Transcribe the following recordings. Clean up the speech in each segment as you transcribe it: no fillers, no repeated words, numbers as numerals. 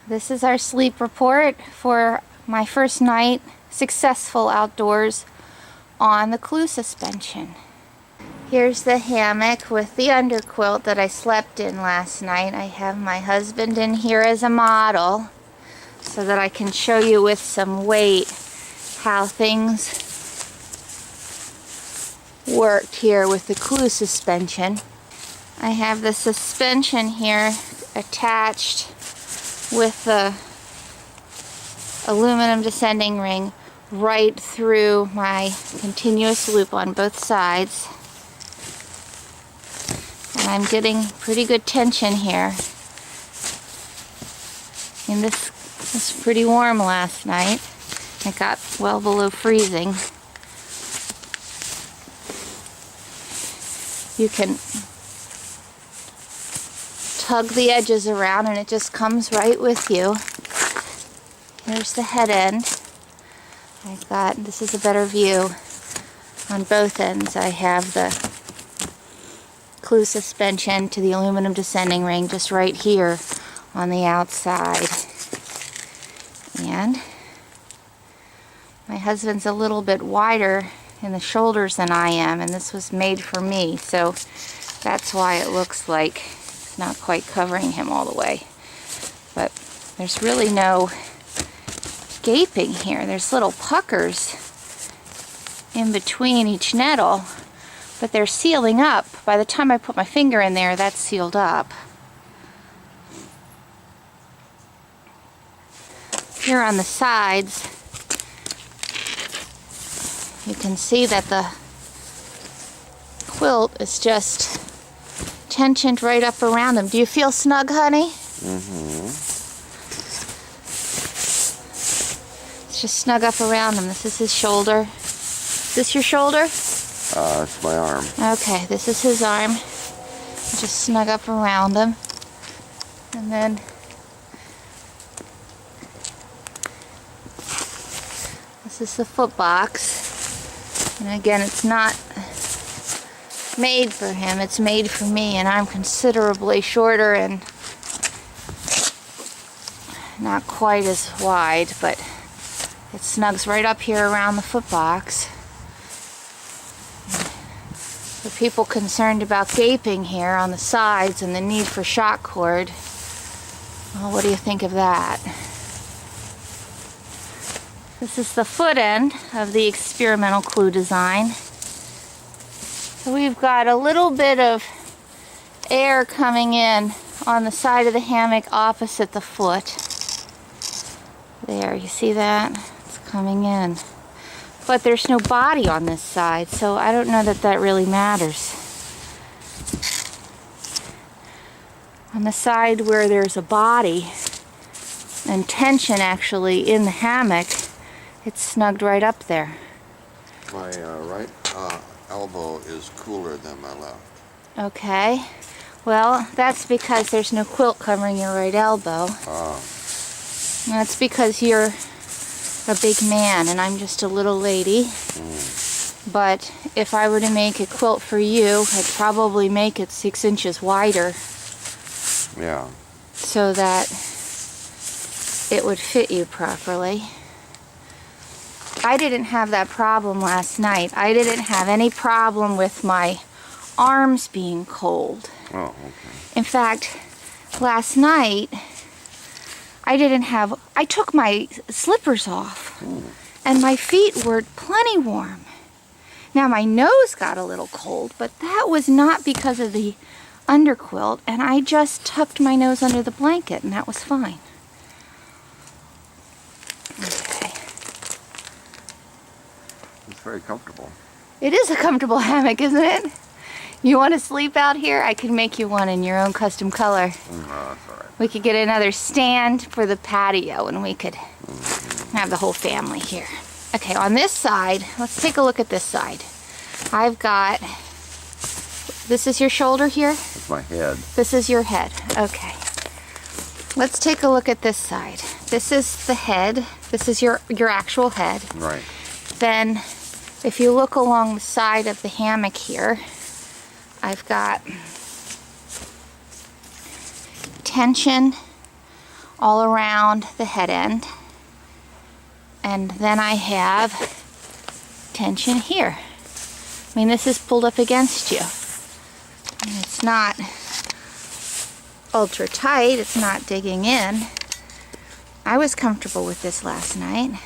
This is our sleep report for my first night successful outdoors on the Clew suspension. Here's the hammock with the underquilt that I slept in last night. I have my husband in here as a model so that I can show you with some weight how things worked here with the Clew suspension. I have the suspension here attached with the aluminum descending ring right through my continuous loop on both sides. And I'm getting pretty good tension here. And this was pretty warm last night. It got well below freezing. You can tug the edges around and it just comes right with you. Here's the head end. This is a better view on both ends. I have the Clew suspension to the aluminum descending ring just right here on the outside. And my husband's a little bit wider in the shoulders than I am, and this was made for me, so that's why it looks like it's not quite covering him all the way. But there's really no gaping here. There's little puckers in between each nettle, but they're sealing up. By the time I put my finger in there, that's sealed up. Here on the sides, you can see that the quilt is just tensioned right up around them. Do you feel snug, honey? Mm-hmm. It's just snug up around him. This is his shoulder. Is this your shoulder? It's my arm. Okay, this is his arm. Just snug up around him. And then this is the foot box. And again, it's not made for him, it's made for me, and I'm considerably shorter and not quite as wide, but it snugs right up here around the foot box. For people concerned about gaping here on the sides and the need for shock cord, well, what do you think of that? This is the foot end of the experimental Clew design. So we've got a little bit of air coming in on the side of the hammock opposite the foot. There, you see that? It's coming in. But there's no body on this side, so I don't know that that really matters. On the side where there's a body and tension actually in the hammock, it's snugged right up there. My right elbow is cooler than my left. Okay. Well, that's because there's no quilt covering your right elbow. That's because you're a big man and I'm just a little lady. But if I were to make a quilt for you, I'd probably make it 6 inches wider. Yeah. So that it would fit you properly. I didn't have that problem last night. I didn't have any problem with my arms being cold. Oh, okay. In fact, last night, I took my slippers off, and my feet were plenty warm. Now my nose got a little cold, but that was not because of the underquilt, and I just tucked my nose under the blanket, and that was fine. Okay. It's very comfortable. It is a comfortable hammock, isn't it? You want to sleep out here? I can make you one in your own custom color. That's all right. We could get another stand for the patio and we could have the whole family here. Okay, on this side, let's take a look at this side. I've got, this is your shoulder here? That's my head. This is your head, okay. Let's take a look at this side. This is the head. This is your actual head. Right. Then, if you look along the side of the hammock here, I've got tension all around the head end. And then I have tension here. I mean, this is pulled up against you. And it's not ultra tight, it's not digging in. I was comfortable with this last night.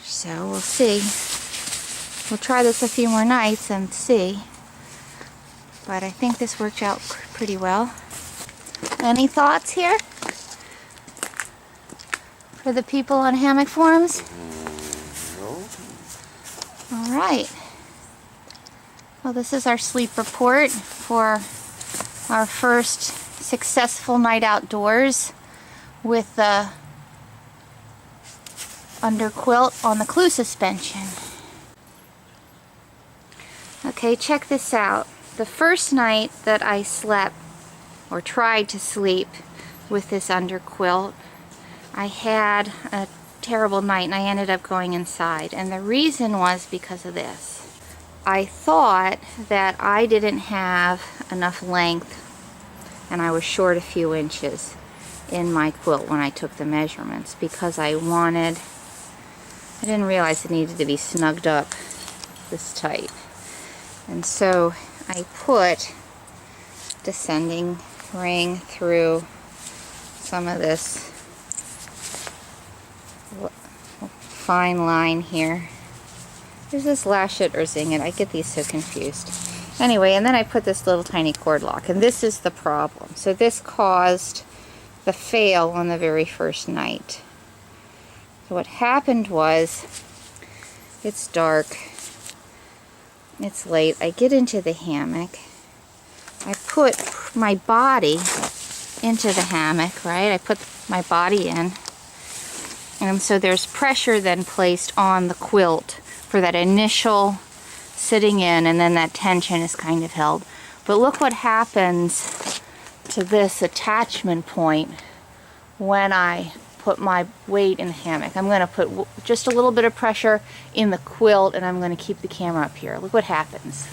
So we'll see. We'll try this a few more nights and see. But I think this worked out pretty well. Any thoughts here for the people on Hammock forums? No. All right. Well, this is our sleep report for our first successful night outdoors with the underquilt on the Clew suspension. Okay, check this out. The first night that I slept, or tried to sleep, with this underquilt, I had a terrible night and I ended up going inside. And the reason was because of this. I thought that I didn't have enough length and I was short a few inches in my quilt when I took the measurements, because I didn't realize it needed to be snugged up this tight. And so I put descending ring through some of this fine line here. There's this lash it or zing it. I get these so confused. Anyway, and then I put this little tiny cord lock, and this is the problem. So this caused the fail on the very first night. So what happened was, it's dark, it's late, I get into the hammock, I put my body into the hammock, right? I put my body in, and so there's pressure then placed on the quilt for that initial sitting in, and then that tension is kind of held. But look what happens to this attachment point when I put my weight in the hammock. I'm going to put just a little bit of pressure in the quilt, and I'm going to keep the camera up here. Look what happens.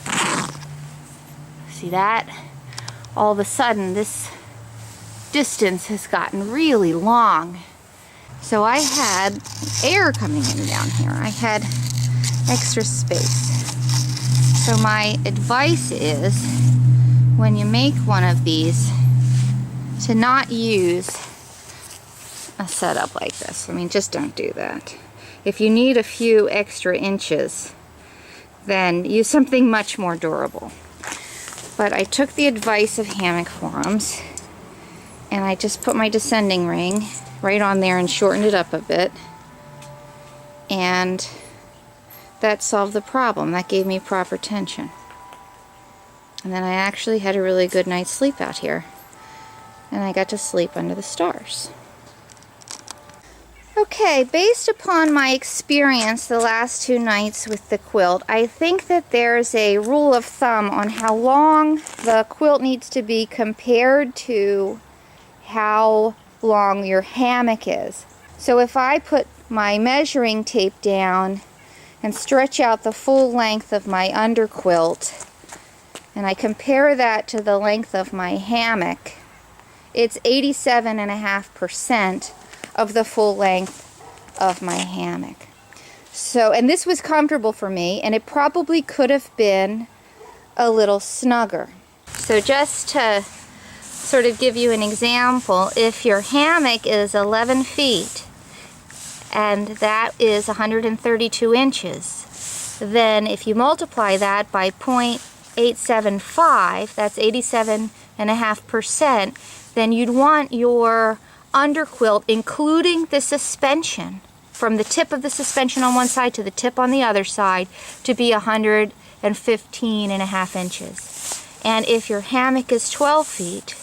See that? All of a sudden this distance has gotten really long. So I had air coming in down here. I had extra space. So my advice is, when you make one of these, to not use a setup like this. I mean, just don't do that. If you need a few extra inches, then use something much more durable. But I took the advice of Hammock forums, and I just put my descending ring right on there and shortened it up a bit, and that solved the problem. That gave me proper tension. And then I actually had a really good night's sleep out here, and I got to sleep under the stars. Okay, based upon my experience the last 2 nights with the quilt, I think that there's a rule of thumb on how long the quilt needs to be compared to how long your hammock is. So if I put my measuring tape down and stretch out the full length of my underquilt, and I compare that to the length of my hammock, it's 87.5% of the full length of my hammock. So, and this was comfortable for me, and it probably could have been a little snugger. So just to sort of give you an example, if your hammock is 11 feet, and that is 132 inches, then if you multiply that by 0.875, that's 87.5%, then you'd want your underquilt, including the suspension, from the tip of the suspension on one side to the tip on the other side, to be 115.5 inches. And if your hammock is 12 feet,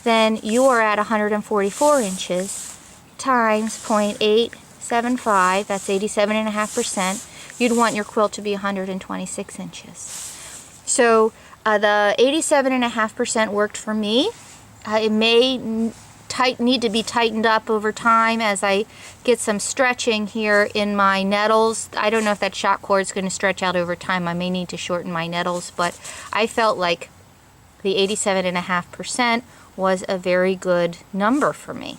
then you are at 144 inches times 0.875, that's 87.5%, you'd want your quilt to be 126 inches. So the 87.5% worked for me. It may need to be tightened up over time as I get some stretching here in my nettles. I don't know if that shot cord is going to stretch out over time. I may need to shorten my nettles, but I felt like the 87.5% was a very good number for me.